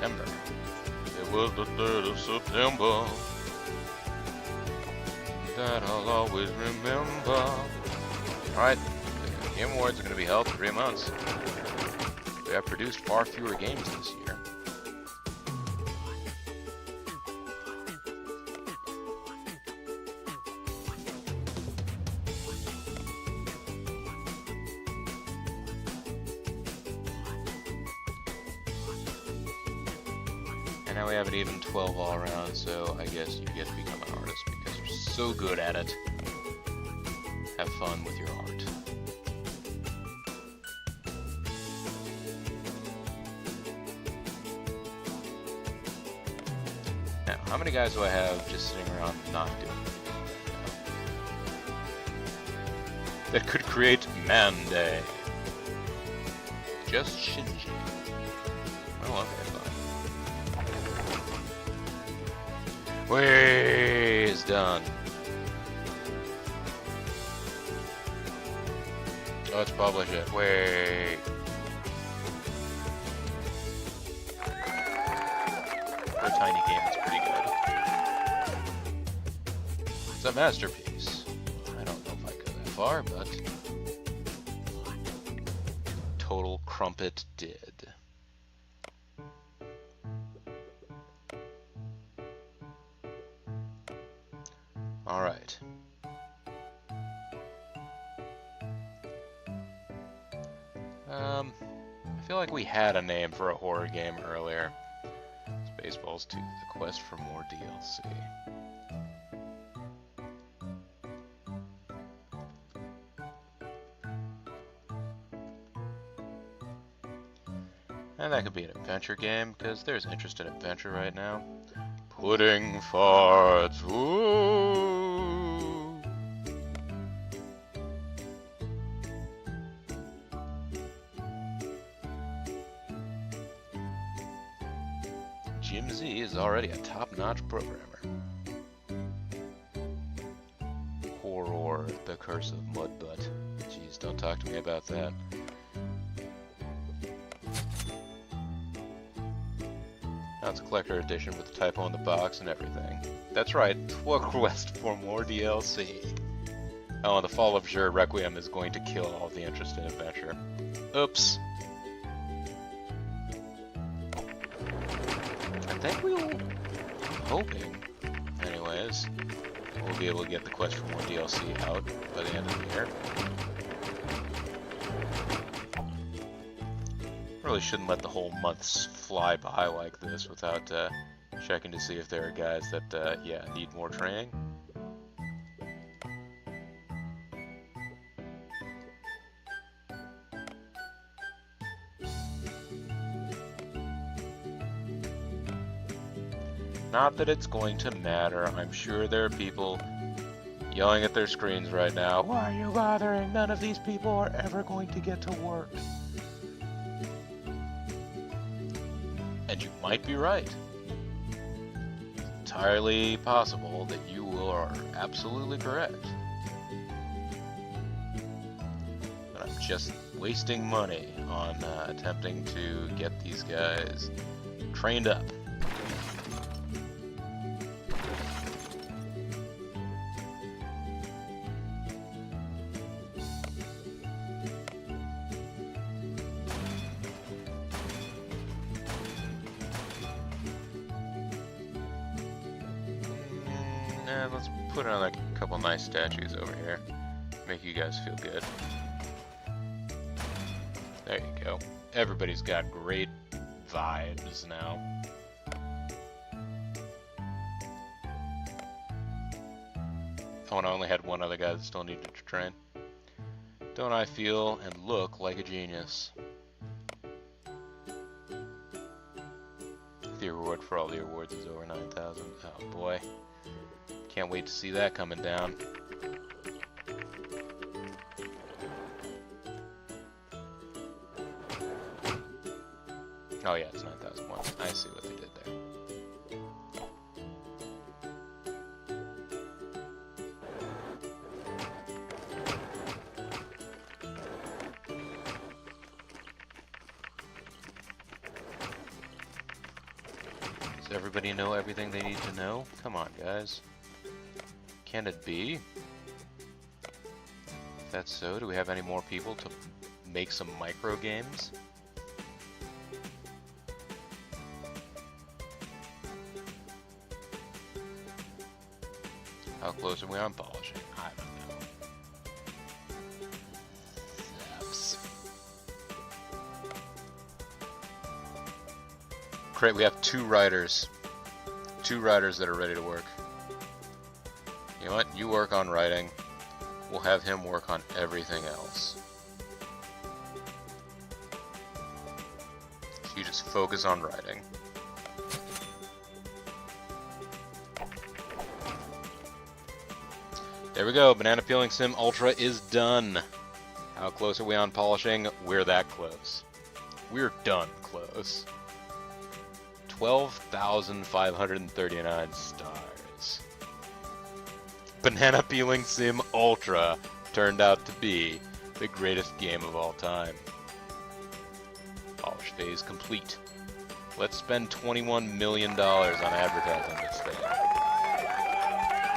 September. It was the 3rd of September that I'll always remember. Alright, the Game Awards are going to be held in 3 months. We have produced far fewer games this year. And now we have an even 12 all around, so I guess you get to become an artist because you're so good at it. Have fun with your art. Now, how many guys do I have just sitting around not doing anything that could create Man Day? Just Shinji. Oh, okay, fine. Way is done. Let's publish it. Wait. For a tiny game, it's pretty good. It's a masterpiece. I don't know if I go that far, but Total Crumpet did. All right. I feel like we had a name for a horror game earlier. Spaceballs 2, The Quest for More DLC. And that could be an adventure game, because there's interest in adventure right now. Pudding farts, woo! Jim Z is already a top-notch programmer. Horror, The Curse of Mudbutt. Jeez, don't talk to me about that. Now it's a collector edition with the typo on the box and everything. That's right, Quest for More DLC. Oh, and the Fall of Xur Requiem is going to kill all the interest in adventure. Oops. I think I'm hoping, anyways, we'll be able to get the Quest for More DLC out by the end of the year. Really shouldn't let the whole months fly by like this without checking to see if there are guys that, yeah, need more training. Not that it's going to matter. I'm sure there are people yelling at their screens right now. Why are you bothering? None of these people are ever going to get to work. And you might be right. It's entirely possible that you are absolutely correct. But I'm just wasting money on attempting to get these guys trained up. And let's put on a couple nice statues over here. Make you guys feel good. There you go. Everybody's got great vibes now. Oh, and I only had one other guy that still needed to train. Don't I feel and look like a genius? The reward for all the awards is over 9,000. Oh boy. Can't wait to see that coming down. Oh yeah, it's 9,001. I see what they did there. everybody know everything they need to know? Come on, guys. Can it be? If that's so, do we have any more people to make some micro games? How close are we on polishing? I don't know. Zaps. Great, we have two writers. Two writers that are ready to work. You know what? You work on writing. We'll have him work on everything else. So you just focus on writing. There we go, Banana Peeling Sim Ultra is done. How close are we on polishing? We're that close. We're done close. 12,539 stars. Banana Peeling Sim Ultra turned out to be the greatest game of all time. Polish phase complete. Let's spend $21 million on advertising this thing.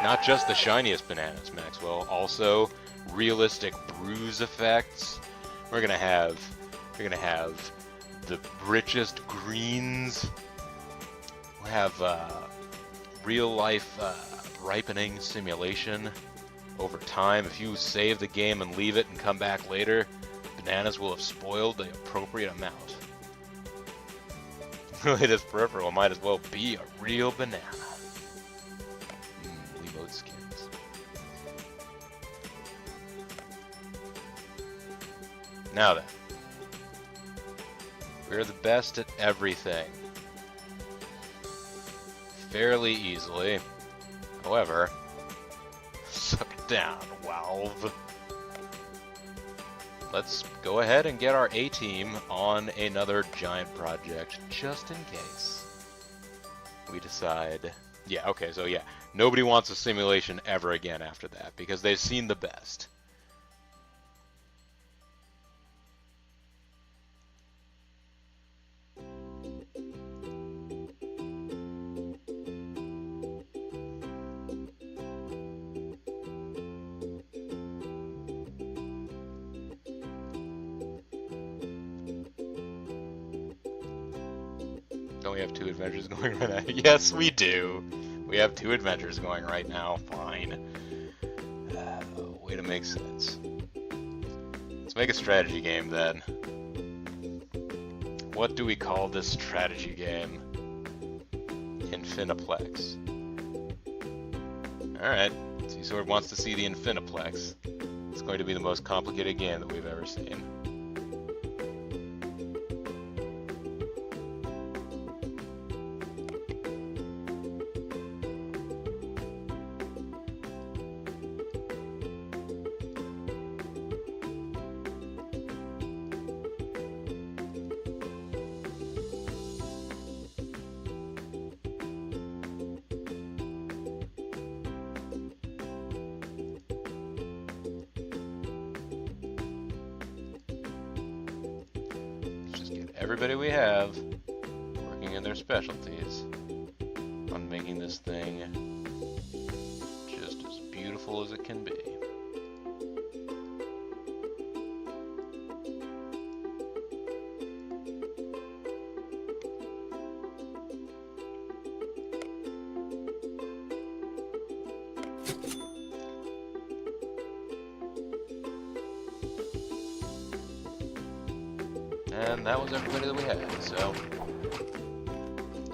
Not just the shiniest bananas, Maxwell, also realistic bruise effects. We're gonna have the richest greens. We'll have real life ripening simulation over time. If you save the game and leave it and come back later, bananas will have spoiled the appropriate amount. Really, this peripheral might as well be a real banana. Skins. Now then, we're the best at everything. Fairly easily. However, suck it down, Valve. Let's go ahead and get our A-team on another giant project, just in case we decide... Yeah, okay, so yeah, nobody wants a simulation ever again after that, because they've seen the best. Don't we have two adventures going right now? Yes, we do. We have two adventures going right now. Fine. Way to make sense. Let's make a strategy game then. What do we call this strategy game? Infiniplex. Alright. Seasword wants to see the Infiniplex. It's going to be the most complicated game that we've ever seen. Everybody we have working in their specialties on making this thing just as beautiful as it can be. And that was everybody that we had, so...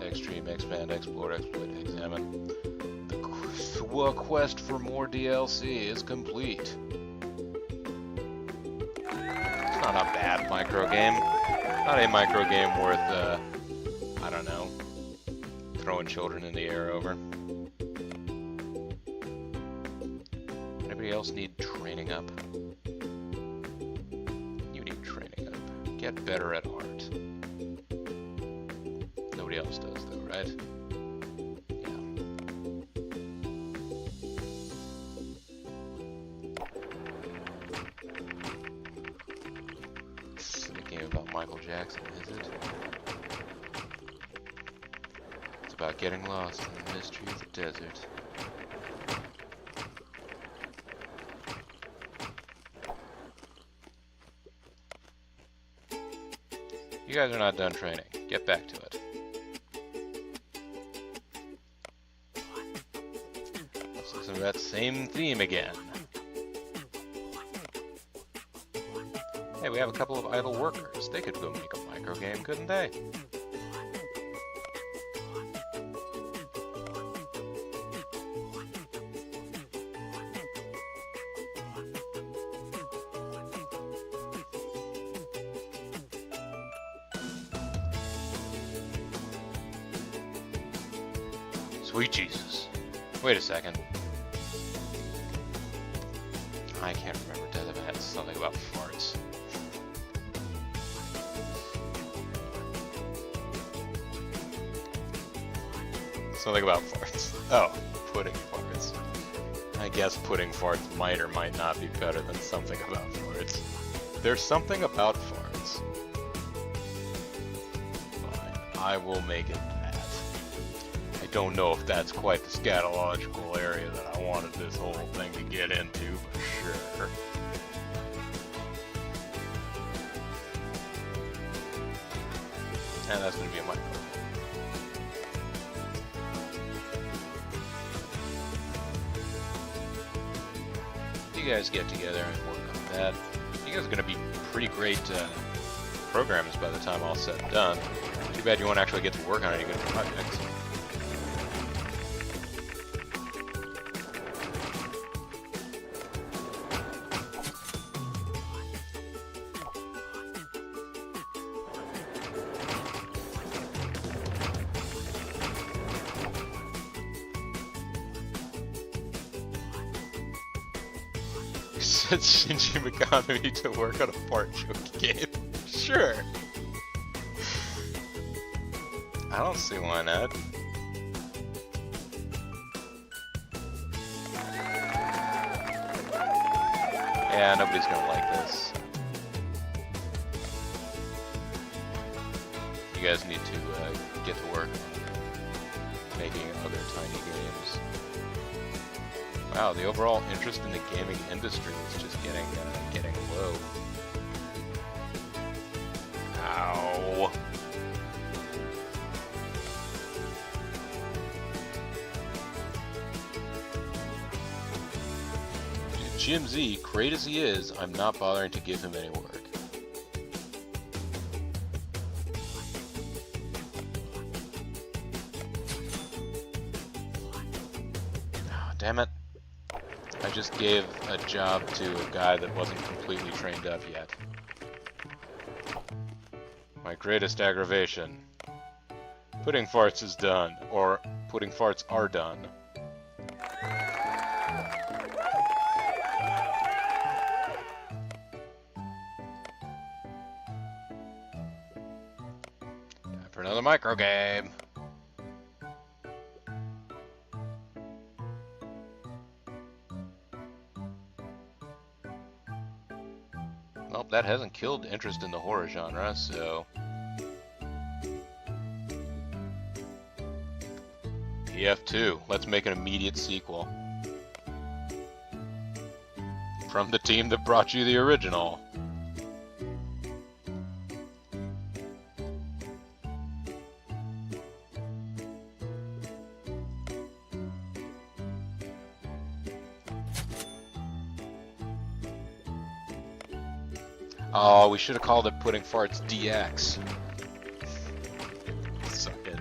Extreme, expand, explore, exploit, examine. The quest for more DLC is complete. It's not a bad micro game. Not a micro game worth, I don't know, throwing children in the air over. Anybody else need training up? Get better at art. Nobody else does, though, right? Yeah. It's a game about Michael Jackson, is it? It's about getting lost in the mystery of the desert. You guys are not done training. Get back to it. Let's listen to that same theme again. Hey, we have a couple of idle workers. They could go make a micro game, couldn't they? Sweet Jesus. Wait a second. I can't remember Death of had something about farts. Something about farts. Oh, pudding farts. I guess pudding farts might or might not be better than something about farts. There's something about farts. Fine, I will make it that. I don't know if that's quite the scatological area that I wanted this whole thing to get into, but sure. And that's going to be a micro. You guys get together and work on that. You guys are going to be pretty great programmers by the time all said and done. Too bad you won't actually get to work on any good projects. Said Shinji Mikami to work on a fart joke game. Sure. I don't see why not. Yeah, nobody's gonna like this. You guys need to get to work making other tiny games. Wow, the overall interest in the gaming industry is just getting low. Ow. Jim Z, great as he is, I'm not bothering to give him any work. Oh, damn it. I just gave a job to a guy that wasn't completely trained up yet. My greatest aggravation. Pudding farts is done, or pudding farts are done. Time for another micro game. Well, that hasn't killed interest in the horror genre, so... PF2, let's make an immediate sequel. From the team that brought you the original. Oh, we should have called it Pudding Farts DX. Suck it.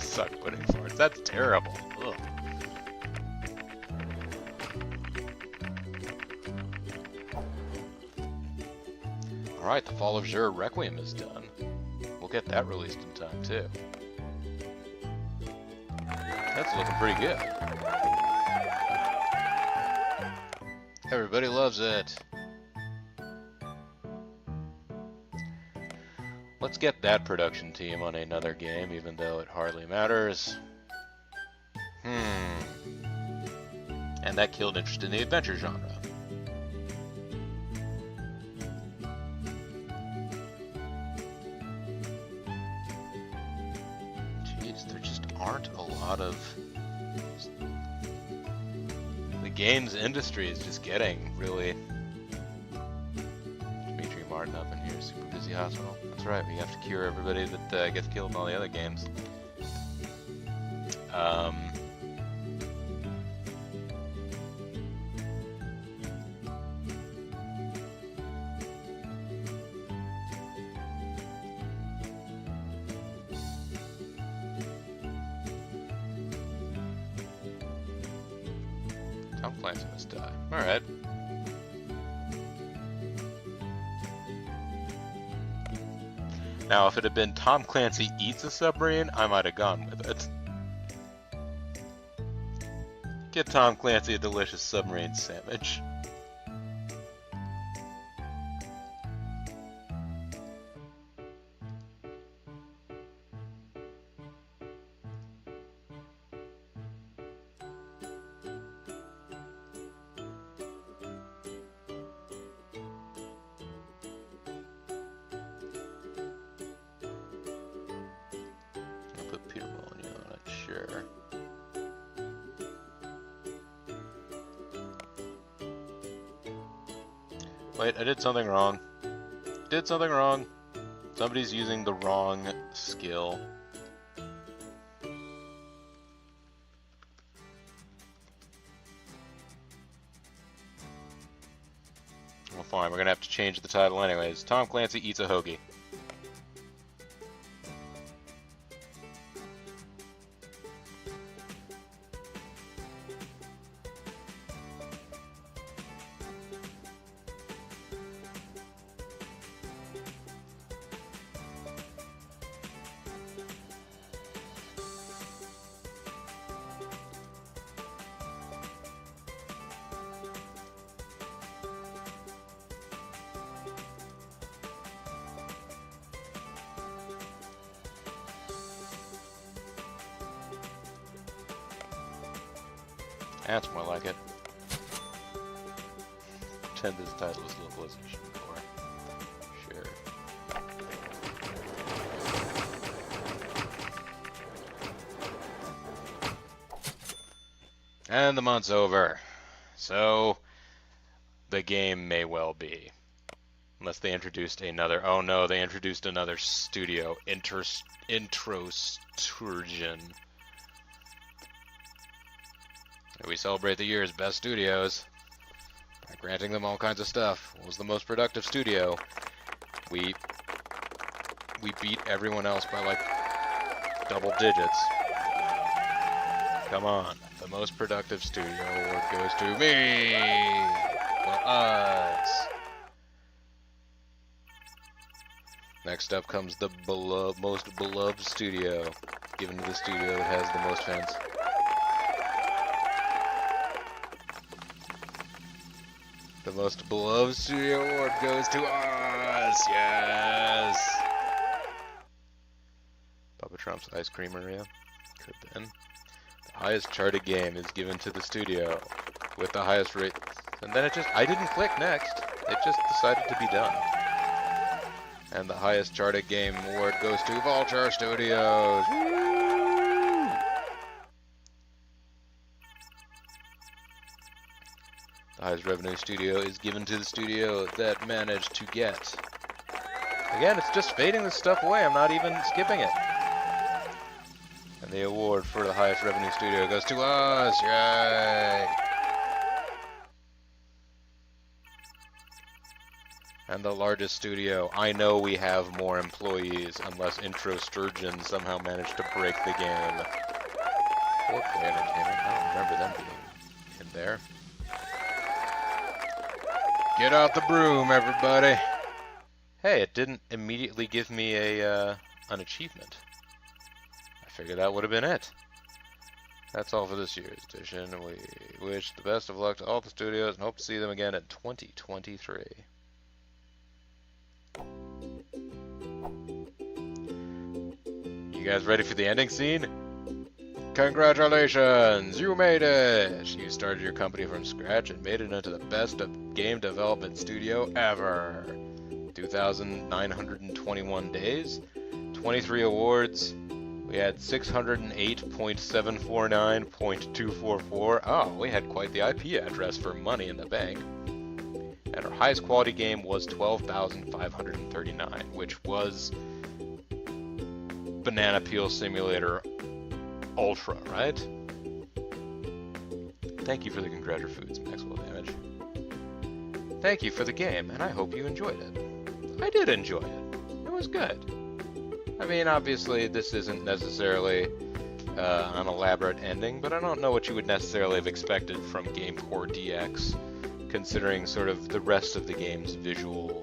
Suck Pudding Farts. That's terrible. Ugh. Alright, the Fall of Xur Requiem is done. We'll get that released in time, too. That's looking pretty good. Everybody loves it. Let's get that production team on another game, even though it hardly matters. And that killed interest in the adventure genre. aren't a lot of... The games industry is just getting really... Dimitri Martin up in here, super busy hospital. That's right, we have to cure everybody that gets killed in all the other games. Tom Clancy must die. Alright. Now, if it had been Tom Clancy eats a submarine, I might have gone with it. Get Tom Clancy a delicious submarine sandwich. Wait, I did something wrong. Did something wrong. Somebody's using the wrong skill. Well, fine, we're gonna have to change the title anyways. Tom Clancy eats a hoagie. That's more like it. Pretend this title is localization for. Sure. And the month's over. So, the game may well be. Unless they introduced another... Oh no, they introduced another studio. Introsturgeon. We celebrate the year's best studios by granting them all kinds of stuff. What was the most productive studio? We beat everyone else by like double digits. Come on, the most productive studio award goes to me. Well, us. Next up comes the most beloved studio, given to the studio that has the most fans. The most beloved studio award goes to us! Yes! Papa Trump's Ice Creameria? Could have been. The highest charted game is given to the studio with the highest rate. And then it just... I didn't click next. It just decided to be done. And the highest charted game award goes to Vulture Studios! Woo! The highest revenue studio is given to the studio that managed to get. Again, it's just fading this stuff away. I'm not even skipping it. And the award for the highest revenue studio goes to us. Yay! And the largest studio. I know we have more employees unless Introsturgeon somehow managed to break the game. Foreplay Entertainment. I don't remember them being in there. Get out the broom, everybody! Hey, it didn't immediately give me an achievement. I figured that would have been it. That's all for this year's edition. We wish the best of luck to all the studios and hope to see them again in 2023. You guys ready for the ending scene? Congratulations! You made it! You started your company from scratch and made it into the best game development studio ever. 2,921 days, 23 awards, We had 608.749.244. Oh, we had quite the IP address for money in the bank. And our highest quality game was 12,539, which was Banana Peel Simulator Ultra, right? Thank you for the Congratulator Foods, Maxwell Damage. Thank you for the game, and I hope you enjoyed it. I did enjoy it. It was good. I mean, obviously, this isn't necessarily an elaborate ending, but I don't know what you would necessarily have expected from GameCorp DX, considering sort of the rest of the game's visual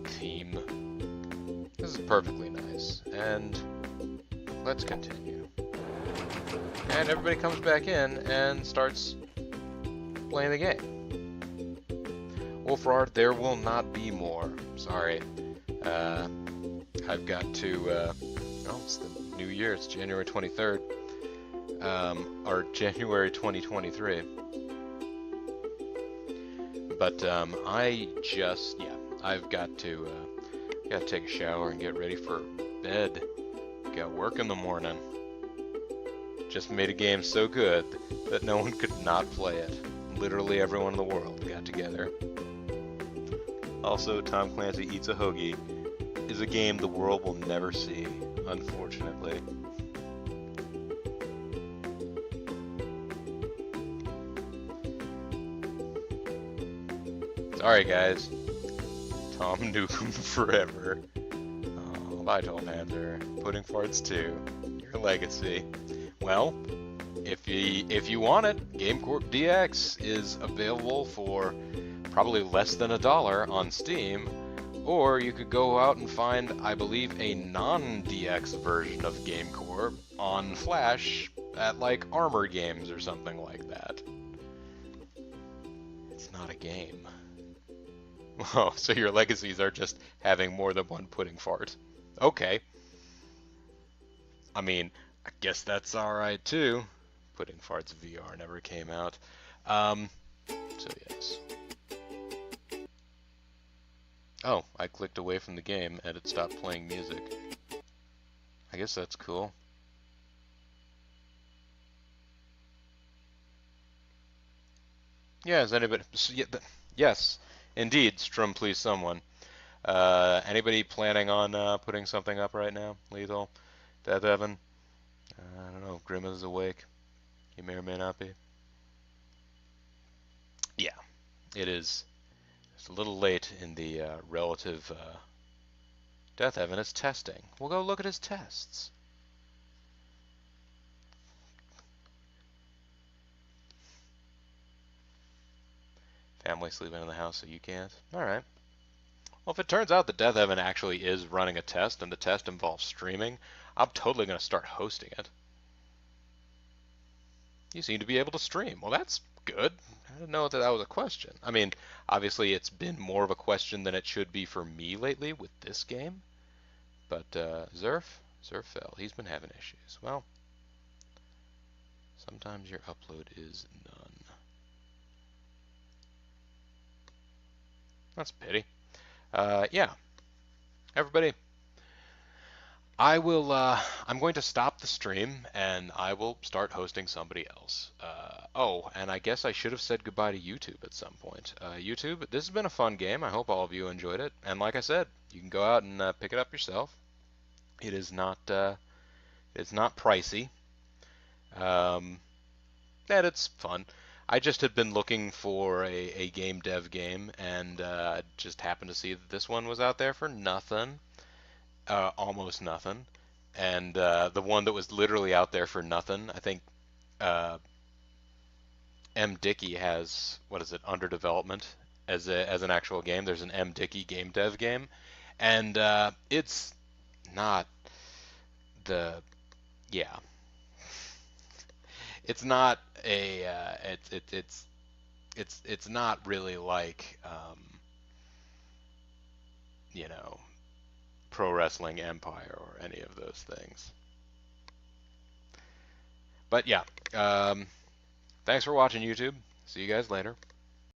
theme. This is perfectly nice, and let's continue. And everybody comes back in and starts playing the game. Wolfrard, there will not be more. Sorry. I've got to, oh, it's the new year, it's January 23rd, or January 2023. But, I've got to take a shower and get ready for bed. Got work in the morning. Just made a game so good that no one could not play it. Literally everyone in the world got together. Also, Tom Clancy Eats a Hoagie is a game the world will never see, unfortunately. Sorry, guys. Tom Nukem forever. Oh, bye, Joel Panther. Pudding Farts 2. Your legacy. Well, if you want it, GameCorp DX is available for probably less than $1 on Steam, or you could go out and find, I believe, a non-DX version of GameCorp on Flash at like Armor Games or something like that. It's not a game. Oh, so your legacies are just having more than one pudding fart. Okay. I mean, I guess that's alright too. Pudding Farts VR never came out. So yes. Oh, I clicked away from the game and it stopped playing music. I guess that's cool. Yeah, is anybody... Yes, indeed, Strum please someone. Anybody planning on putting something up right now? Lethal? Death Evan? I don't know, Grim is awake. He may or may not be. Yeah, it is. It's a little late in the relative... Death Evan is testing. We'll go look at his tests. Family sleeping in the house so you can't? Alright. Well, if it turns out that Death Evan actually is running a test and the test involves streaming, I'm totally going to start hosting it. You seem to be able to stream. Well, that's good. I didn't know that that was a question. I mean, obviously it's been more of a question than it should be for me lately with this game. But Zerf fell. He's been having issues. Well, sometimes your upload is none. That's a pity. Yeah. Everybody, I'm going to stop the stream and I will start hosting somebody else. Oh, and I guess I should have said goodbye to YouTube at some point. YouTube, this has been a fun game. I hope all of you enjoyed it. And like I said, you can go out and pick it up yourself. It's not pricey. And it's fun. I just had been looking for a game dev game, and just happened to see that this one was out there for nothing, almost nothing. And the one that was literally out there for nothing, I think M. Dickey has, what is it, under development as an actual game. There's an M. Dickey game dev game, and it's not the, yeah. It's not a it's not really like you know, Pro Wrestling Empire or any of those things. But yeah, thanks for watching, YouTube. See you guys later.